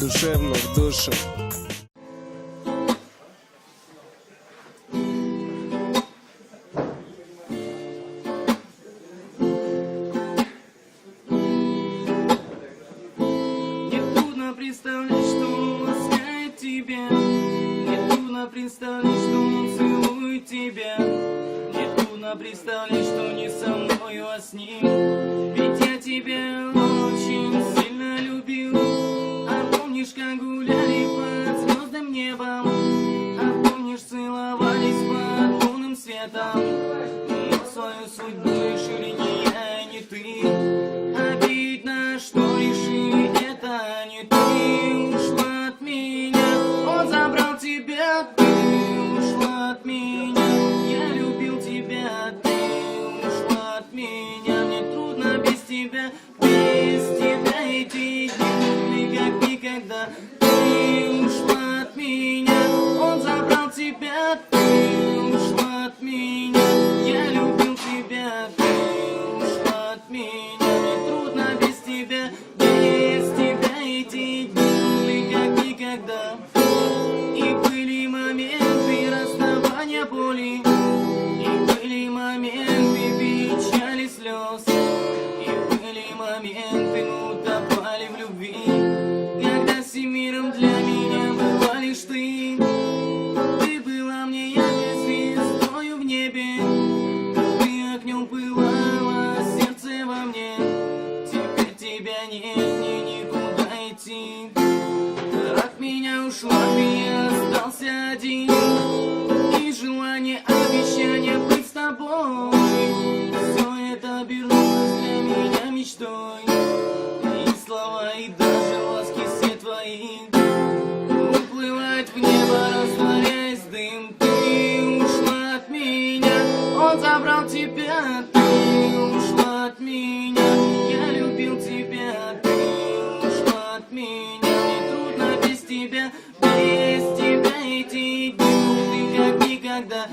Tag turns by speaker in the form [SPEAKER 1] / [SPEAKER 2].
[SPEAKER 1] душевно в душу.
[SPEAKER 2] Представлять, что он ласкает тебя. Мне трудно представлять, что он целует тебя. Мне трудно представлять, что не со мною, а с ним. Ведь я тебя очень сильно любил. А помнишь, как гуляли под звездным небом? А помнишь, целовались под лунным светом? Но свою судьбу решили не я, не ты. Обидно, что решили это не ты. Ушла от меня, он забрал тебя. Ты ушла от меня, я любил тебя. Ты ушла от меня, мне трудно без тебя. Без тебя эти дни как никогда. Ты ушла от меня, он забрал тебя. Ты ушла от меня, я любил тебя. Ты ушла от меня, мне трудно без тебя. Без тебя эти дни как никогда. И были моменты расставания боли, и были моменты печали слез, и были моменты, мы утопали в любви, когда всем миром для меня была лишь ты. Ты была мне яркой звездою в небе, ты огнем пылала, сердце во мне. Теперь тебя нет, мне никуда идти. От меня ушла, ты остался один. И желание, обещание быть с тобой, все это обернулось для меня мечтой. И слова, и даже ласки все твои уплывают в небо, растворяясь в дым. Ты ушла от меня, он забрал тебя. Ты ушла от меня, я любил тебя. Ты ушла от меня, мне трудно без тебя. Без тебя эти дни как никогда.